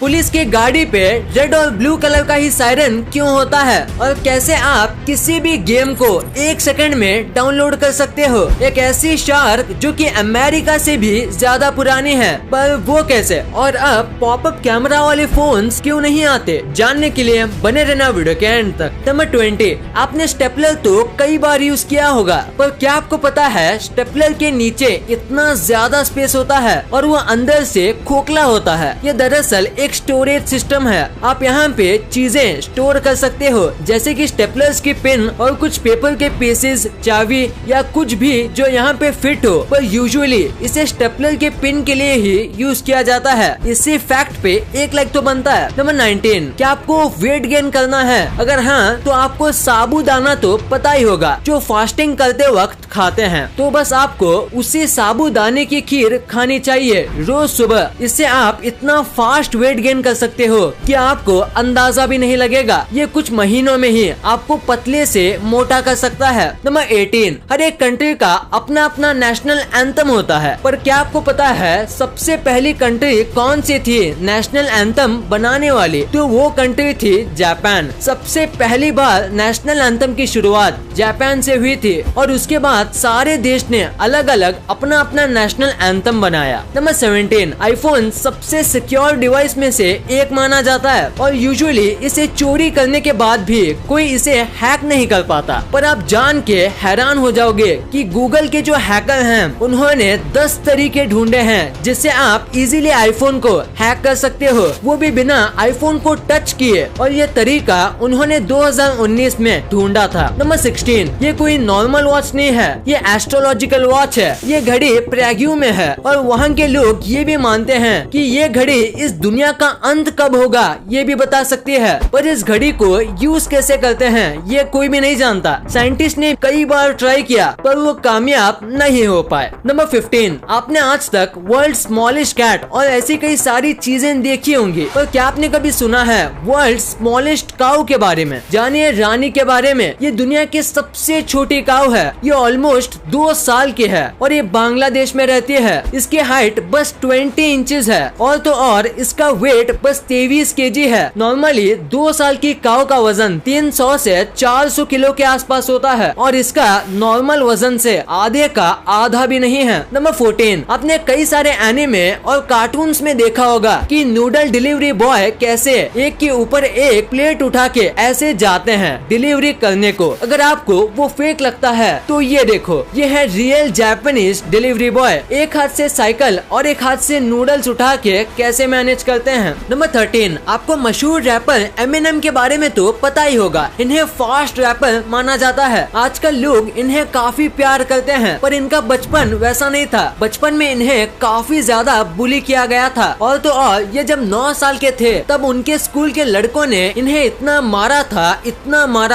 Police की गाड़ी पे रेड और ब्लू कलर का ही सायरन क्यों होता है, और कैसे आप किसी भी गेम को 1 सेकंड में डाउनलोड कर सकते हो। एक ऐसी शार्क जो कि अमेरिका से भी ज्यादा पुरानी है, पर वो कैसे, और अब पॉपअप कैमरा वाले फोन्स क्यों नहीं आते, जानने के लिए बने रहना वीडियो के एंड तक। नंबर 20, आपने स्टेपलर तो कई बार यूज किया होगा, पर क्या आपको पता है स्टेपलर के नीचे इतना ज्यादा स्पेस होता है और वो अंदर से खोखला होता है। ये दरअसल एक स्टोरेज सिस्टम है। आप यहाँ पे चीजें स्टोर कर सकते हो, जैसे कि स्टेपलर्स की पिन और कुछ पेपर के पीसेस, चाबी या कुछ भी जो यहाँ पे फिट हो, पर यूजुअली इसे स्टेपलर के पिन के लिए ही यूज किया जाता है। इसी फैक्ट पे 1 लाइक तो बनता है। नंबर 19, क्या आपको वेट गेन करना है? अगर हाँ तो आपको साबूदाना तो पता ही होगा, जो फास्टिंग करते वक्त खाते हैं। तो बस आपको उसी साबूदाने की खीर खानी चाहिए रोज सुबह। इससे आप इतना फास्ट वेट गेन कर सकते हो कि आपको अंदाजा भी नहीं लगेगा। ये कुछ महीनों में ही आपको पतले से मोटा कर सकता है। नंबर 18, हर एक कंट्री का अपना अपना नेशनल एंथम होता है, पर क्या आपको पता है सबसे पहली कंट्री कौन सी थी नेशनल एंथम बनाने वाली? तो वो कंट्री थी जापान। सबसे पहली बार नेशनल एंथम की शुरुआत जापान से हुई थी और उसके बाद सारे देश ने अलग अलग अपना अपना नेशनल एंथम बनाया। नंबर 17, आईफोन सबसे सिक्योर डिवाइस में से एक माना जाता है और यूजुअली इसे चोरी करने के बाद भी कोई इसे हैक नहीं कर पाता। पर आप जान के हैरान हो जाओगे कि गूगल के जो हैकर हैं उन्होंने 10 तरीके ढूंढे हैं जिससे आप इजीली आईफोन को हैक कर सकते हो, वो भी बिना आईफोन को टच किए, और ये तरीका उन्होंने 2019 में ढूंढा था। नंबर 16, ये कोई नॉर्मल वॉच नहीं है, ये एस्ट्रोलॉजिकल वॉच है। ये घड़ी प्रयाग्यू में है और वहाँ के लोग ये भी मानते हैं कि ये घड़ी इस दुनिया का अंत कब होगा ये भी बता सकती है। पर इस घड़ी को यूज कैसे करते हैं ये कोई भी नहीं जानता। साइंटिस्ट ने कई बार ट्राई किया पर वो कामयाब नहीं हो पाए। नंबर 15, आपने आज तक वर्ल्ड स्मॉलेस्ट कैट और ऐसी कई सारी चीजें देखी होंगी, पर क्या आपने कभी सुना है वर्ल्ड स्मॉलेस्ट काऊ के बारे में? जानिए रानी के बारे में। ये दुनिया की सबसे छोटी काऊ है। ये ऑलमोस्ट 2 साल की है और ये बांग्लादेश में रहती है। इसकी हाइट बस 20 इंचेस है और तो और इसका वेट बस 23 केजी है। नॉर्मली 2 साल की काऊ का वजन 300 से 400 किलो के आसपास होता है और इसका नॉर्मल वजन से आधे का आधा भी नहीं है। नंबर 14, आपने कई सारे एनिमे और कार्टून्स में देखा होगा कि नूडल डिलीवरी बॉय कैसे एक के ऊपर एक प्लेट उठा के ऐसे जाते हैं डिलीवरी करने को। अगर आपको वो फेक लगता है तो ये देखो, ये है रियल जापानीज डिलीवरी बॉय। एक हाथ से साइकिल और एक हाथ से नूडल्स उठा के कैसे मैनेज करते हैं। नंबर 13, आपको मशहूर रैपर एमिनेम के बारे में तो पता ही होगा। इन्हें फास्ट रैपर माना जाता है। आजकल लोग इन्हें काफी प्यार करते हैं, पर इनका बचपन वैसा नहीं था। बचपन में इन्हें काफी ज्यादा बुली किया गया था और तो और ये जब 9 साल के थे तब उनके स्कूल के लड़कों ने इन्हें इतना मारा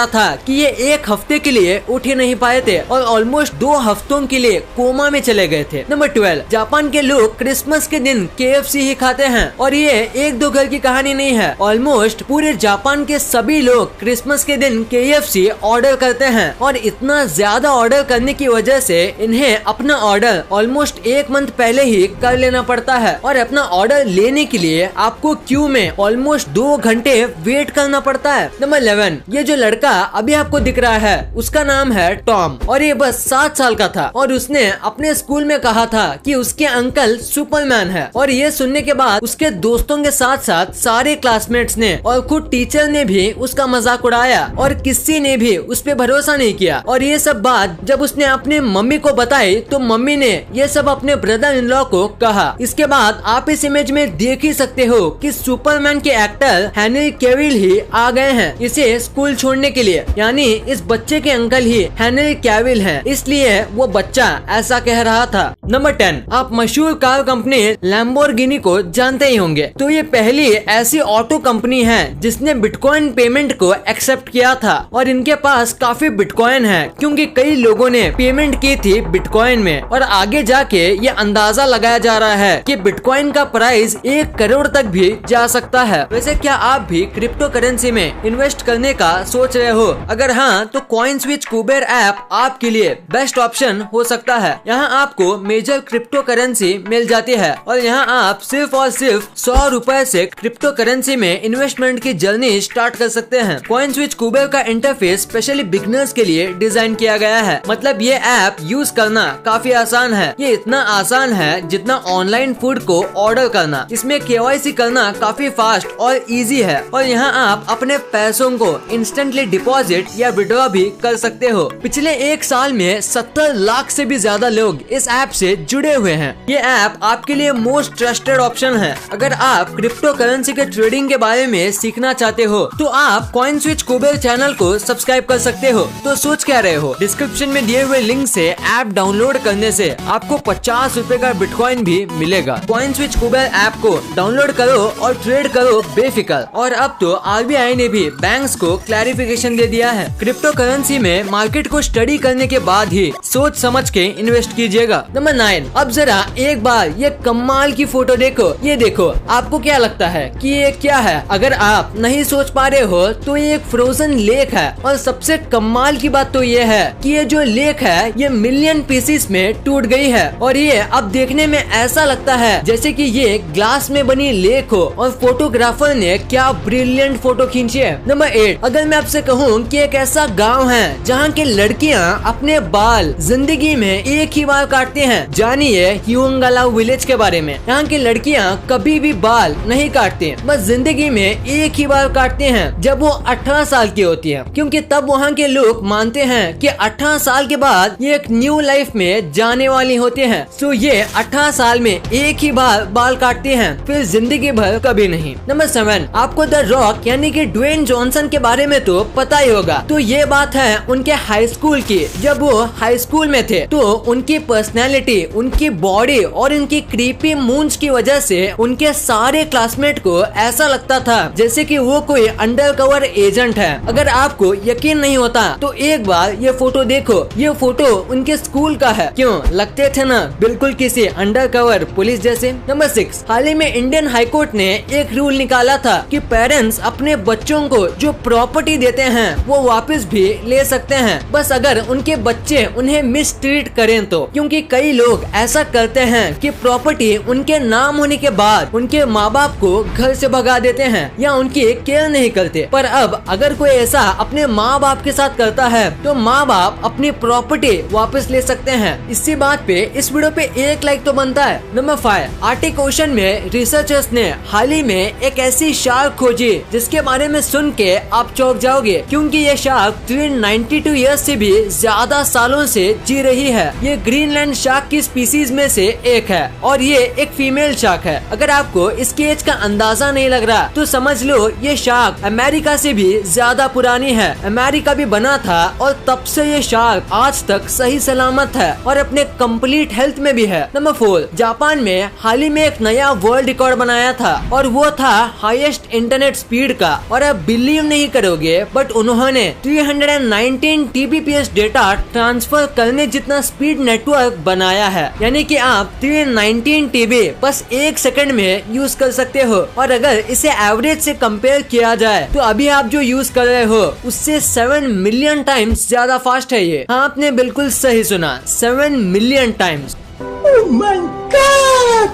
था कि ये 1 हफ्ते के लिए उठ ही नहीं पाए थे और ऑलमोस्ट 2 हफ्तों के लिए कोमा में चले गए थे। नंबर 12, जापान के लोग क्रिसमस के दिन KFC ही खाते हैं और ये 1-2 घर की कहानी नहीं है। ऑलमोस्ट पूरे जापान के सभी लोग क्रिसमस के दिन KFC ऑर्डर करते हैं और इतना ज्यादा ऑर्डर करने की वजह से इन्हें अपना ऑर्डर ऑलमोस्ट 1 मंथ पहले ही कर लेना पड़ता है और अपना ऑर्डर लेने के लिए आपको क्यू में ऑलमोस्ट 2 घंटे वेट करना पड़ता है। नंबर 11, ये जो लड़का अभी आपको दिख रहा है उसका नाम है टॉम और ये बस 7 साल का था और उसने अपने स्कूल में कहा था कि उसके अंकल सुपरमैन है और ये सुनने के बाद उसके दोस्तों के साथ साथ सारे क्लासमेट्स ने और खुद टीचर ने भी उसका मजाक उड़ाया और किसी ने भी उस पे भरोसा नहीं किया। और ये सब बात जब उसने अपने मम्मी को बताई तो मम्मी ने ये सब अपने ब्रदर इन लॉ को कहा। इसके बाद आप इस इमेज में देख ही सकते हो कि सुपरमैन के एक्टर हेनरी कैविल ही आ गए हैं इसे स्कूल छोड़ने के लिए, यानी इस बच्चे के अंकल ही हेनरी कैविल हैं, इसलिए वो बच्चा ऐसा कह रहा था। नंबर 10, आप मशहूर कार कंपनी लैम्बोर्गिनी को जानते ही होंगे। तो ये पहली ऐसी ऑटो कंपनी है जिसने बिटकॉइन पेमेंट को एक्सेप्ट किया था और इनके पास काफी बिटकॉइन है क्योंकि कई लोगों ने पेमेंट की थी बिटकॉइन में और आगे जाके ये अंदाजा लगाया जा रहा है कि बिटकॉइन का प्राइस 1 करोड़ तक भी जा सकता है। वैसे क्या आप भी क्रिप्टो करेंसी में इन्वेस्ट करने का सोच रहे हो? अगर हाँ तो कॉइनस्विच कुबेर ऐप आपके लिए बेस्ट ऑप्शन हो सकता है। यहाँ आपको मेजर क्रिप्टो करेंसी मिल जाती है और यहाँ आप सिर्फ और सिर्फ 100 रुपए से क्रिप्टो करेंसी में इन्वेस्टमेंट की जर्नी स्टार्ट कर सकते हैं। CoinSwitch कुबेर का इंटरफेस स्पेशली बिगनर्स के लिए डिजाइन किया गया है। मतलब ये ऐप यूज करना काफी आसान है। ये इतना आसान है जितना ऑनलाइन फूड को ऑर्डर करना। इसमें KYC करना काफी फास्ट और इजी है और यहाँ आप अपने पैसों को इंस्टेंटली डिपॉजिट या विड्रॉ भी कर सकते हो। पिछले एक साल में 70 लाख से भी ज्यादा लोग इस ऐप से जुड़े हुए हैं। ये ऐप आपके लिए मोस्ट ट्रस्टेड ऑप्शन है। अगर आप क्रिप्टो करेंसी के ट्रेडिंग के बारे में सीखना चाहते हो तो आप CoinSwitch कुबेर चैनल को सब्सक्राइब कर सकते हो। तो सोच क्या रहे हो? डिस्क्रिप्शन में दिए हुए लिंक से ऐप डाउनलोड करने से आपको 50 रुपए का बिटकॉइन भी मिलेगा। CoinSwitch कुबेर ऐप को डाउनलोड करो और ट्रेड करो बेफिक्र। और अब तो RBI ने भी बैंक्स को क्लैरिफिकेशन दे दिया है। क्रिप्टो करेंसी में मार्केट को स्टडी करने के बाद ही सोच समझ के इन्वेस्ट कीजिएगा। नंबर 9, अब जरा एक बार ये कमाल की फोटो देखो। ये देखो, आपको क्या लगता है कि ये क्या है? अगर आप नहीं सोच पा रहे हो तो ये एक फ्रोजन लेक है और सबसे कमाल की बात तो ये है कि ये जो लेक है ये मिलियन पीसेस में टूट गई है और ये अब देखने में ऐसा लगता है जैसे कि ये ग्लास में बनी लेक हो और फोटोग्राफर ने क्या ब्रिलियंट फोटो खींची है। नंबर 8, अगर मैं आपसे कहूँ कि एक ऐसा गांव है जहाँ की लड़कियाँ अपने बाल जिंदगी में एक ही बार काटती हैं, जानिए ह्यूंगलाउ विलेज के बारे में। यहाँ की लड़कियाँ कभी भी बाल नहीं काटती, बस जिंदगी में एक ही बार काटते हैं जब वो 18 साल की होती है, क्योंकि तब वहाँ के लोग मानते हैं कि 18 साल के बाद ये एक न्यू लाइफ में जाने वाली होती हैं। तो ये 18 साल में एक ही बार बाल काटते हैं, फिर जिंदगी भर कभी नहीं। नंबर 7, आपको द रॉक यानी कि ड्वेन जॉनसन के बारे में तो पता ही होगा। तो ये बात है उनके हाई स्कूल की। जब वो हाई स्कूल में थे तो उनकी पर्सनैलिटी, उनकी बॉडी और उनकी क्रीपी मूंछ की वजह से उनके सारे क्लासमेट को ऐसा लगता था जैसे कि वो कोई अंडरकवर एजेंट है। अगर आपको यकीन नहीं होता तो एक बार ये फोटो देखो। ये फोटो उनके स्कूल का है। क्यों, लगते थे ना बिल्कुल किसी अंडरकवर पुलिस जैसे। नंबर 6, हाल ही में इंडियन हाई कोर्ट ने एक रूल निकाला था कि पेरेंट्स अपने बच्चों को जो प्रॉपर्टी देते हैं वो वापस भी ले सकते हैं, बस अगर उनके बच्चे उन्हें मिसट्रीट करें तो। क्योंकि कई लोग ऐसा करते हैं कि प्रॉपर्टी उनके नाम होने के बाद उनके माँ बाप को घर से भगा देते हैं या उनकी केयर नहीं करते। पर अब अगर कोई ऐसा अपने माँ बाप के साथ करता है तो माँ बाप अपनी प्रॉपर्टी वापस ले सकते हैं। इसी बात पे इस वीडियो पे 1 लाइक तो बनता है। नंबर 5, आर्टिक ओशन में रिसर्चर्स ने हाल ही में एक ऐसी शार्क खोजी जिसके बारे में सुन के आप चौंक जाओगे, क्योंकि ये शार्क 392 ईयर्स से भी ज्यादा सालों से जी रही है। ये ग्रीनलैंड शार्क की स्पीसीज में से एक है और ये एक फीमेल शार्क है। अगर आपको इसकी एज का अंदाजा नहीं लग रहा तो समझ लो ये शार्क अमेरिका से भी ज्यादा पुरानी है। अमेरिका भी बना था और तब से ये शार्क आज तक सही सलामत है और अपने कंप्लीट हेल्थ में भी है। नंबर 4, जापान में हाल ही में एक नया वर्ल्ड रिकॉर्ड बनाया था और वो था हाईएस्ट इंटरनेट स्पीड का। और आप बिलीव नहीं करोगे बट उन्होंने 319 TBps डेटा ट्रांसफर करने जितना स्पीड नेटवर्क बनाया है। यानी कि आप 319 TB बस 1 सेकंड में यूज कर सकते हो। और अगर इसे एवरेज से कंपेयर किया जाए तो अभी आप जो यूज कर रहे हो उससे 7 मिलियन टाइम्स ज्यादा फास्ट है ये। हाँ, आपने बिल्कुल सही सुना, 7 million times. Oh my God!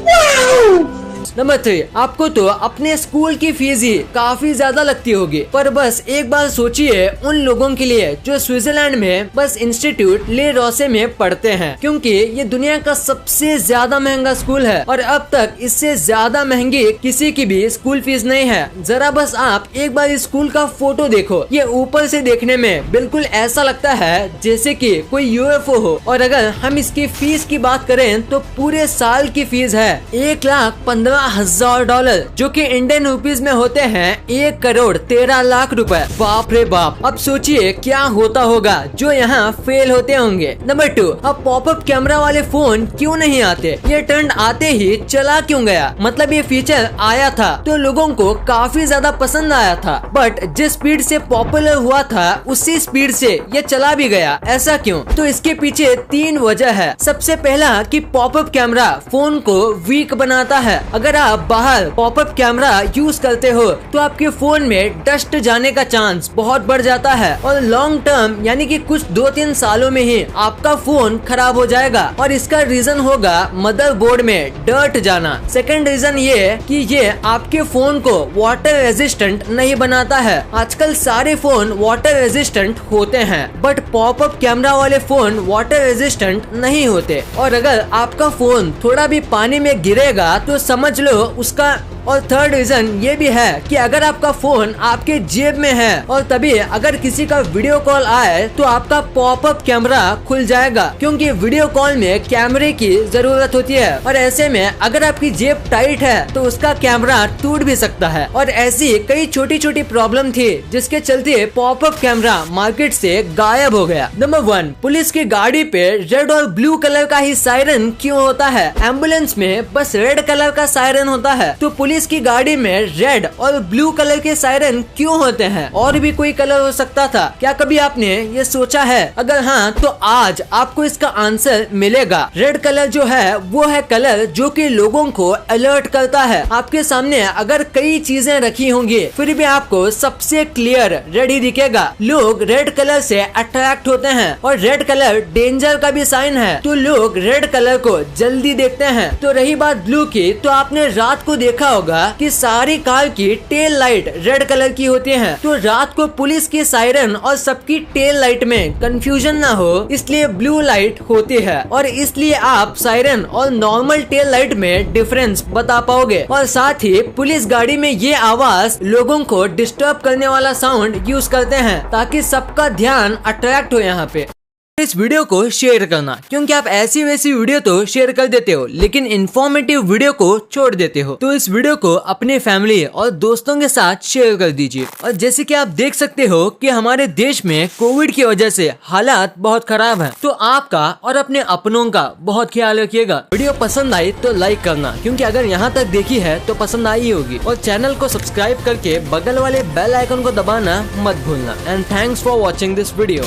Wow! Number 3, आपको तो अपने स्कूल की फीस ही काफी ज्यादा लगती होगी, पर बस एक बार सोचिए उन लोगों के लिए जो स्विट्जरलैंड में बस इंस्टीट्यूट ले रोसे में पढ़ते हैं, क्योंकि ये दुनिया का सबसे ज्यादा महंगा स्कूल है और अब तक इससे ज्यादा महंगी किसी की भी स्कूल फीस नहीं है। जरा बस आप एक बार इस स्कूल का फोटो देखो। ये ऊपर से देखने में बिल्कुल ऐसा लगता है जैसे कि कोई UFO हो। और अगर हम इसकी फीस की बात करें तो पूरे साल की फीस है $1,15,000, जो कि इंडियन रुपीज में होते हैं 1,13,00,000 रुपए। बाप रे बाप, अब सोचिए क्या होता होगा जो यहाँ फेल होते होंगे। नंबर 2, अब पॉपअप कैमरा वाले फोन क्यों नहीं आते? ये ट्रेंड आते ही चला क्यों गया? मतलब ये फीचर आया था तो लोगों को काफी ज्यादा पसंद आया था, बट जिस स्पीड से पॉपुलर हुआ था उसी स्पीड से ये चला भी गया। ऐसा क्यों? तो इसके पीछे 3 वजह है। सबसे पहला कि पॉपअप कैमरा फोन को वीक बनाता है। अगर अगर आप बाहर पॉपअप कैमरा यूज करते हो तो आपके फोन में डस्ट जाने का चांस बहुत बढ़ जाता है और लॉन्ग टर्म यानी कि कुछ 2-3 सालों में ही आपका फोन खराब हो जाएगा और इसका रीजन होगा मदरबोर्ड में डर्ट जाना। सेकंड रीजन ये कि ये आपके फोन को वाटर रेजिस्टेंट नहीं बनाता है। आजकल सारे फोन वाटर रेजिस्टेंट होते हैं बट पॉपअप कैमरा वाले फोन वाटर रेजिस्टेंट नहीं होते और अगर आपका फोन थोड़ा भी पानी में गिरेगा तो समझ लो उसका। और थर्ड रीजन ये भी है कि अगर आपका फोन आपके जेब में है और तभी अगर किसी का वीडियो कॉल आए तो आपका पॉपअप कैमरा खुल जाएगा क्योंकि वीडियो कॉल में कैमरे की जरूरत होती है और ऐसे में अगर आपकी जेब टाइट है तो उसका कैमरा टूट भी सकता है। और ऐसी कई छोटी छोटी प्रॉब्लम थी जिसके चलते पॉपअप कैमरा मार्केट से गायब हो गया। नंबर 1, पुलिस की गाड़ी पे रेड और ब्लू कलर का ही सायरन क्यों होता है? एम्बुलेंस में बस रेड कलर का सायरन होता है तो पुलिस की गाड़ी में रेड और ब्लू कलर के सायरन क्यों होते हैं? और भी कोई कलर हो सकता था क्या? कभी आपने ये सोचा है? अगर हाँ तो आज आपको इसका आंसर मिलेगा। रेड कलर जो है वो है कलर जो कि लोगों को अलर्ट करता है। आपके सामने अगर कई चीजें रखी होंगी फिर भी आपको सबसे क्लियर रेड ही दिखेगा। लोग रेड कलर से अट्रैक्ट होते हैं और रेड कलर डेंजर का भी साइन है तो लोग रेड कलर को जल्दी देखते हैं। तो रही बात ब्लू की, तो आपने रात को देखा होगा कि सारी कार की टेल लाइट रेड कलर की होती है तो रात को पुलिस की सायरन और सबकी टेल लाइट में कंफ्यूजन ना हो इसलिए ब्लू लाइट होती है और इसलिए आप सायरन और नॉर्मल टेल लाइट में डिफरेंस बता पाओगे। और साथ ही पुलिस गाड़ी में ये आवाज लोगों को डिस्टर्ब करने वाला साउंड यूज करते हैं ताकि सबका ध्यान अट्रैक्ट हो यहाँ पे। इस वीडियो को शेयर करना क्योंकि आप ऐसी वैसी वीडियो तो शेयर कर देते हो लेकिन इन्फॉर्मेटिव वीडियो को छोड़ देते हो। तो इस वीडियो को अपने फैमिली और दोस्तों के साथ शेयर कर दीजिए। और जैसे कि आप देख सकते हो कि हमारे देश में कोविड की वजह से हालात बहुत खराब हैं, तो आपका और अपने अपनों का बहुत ख्याल रखिएगा। वीडियो पसंद आई तो लाइक करना क्योंकि अगर यहाँ तक देखी है तो पसंद आई होगी और चैनल को सब्सक्राइब करके बगल वाले बेल आइकन को दबाना मत भूलना। And thanks for watching this video.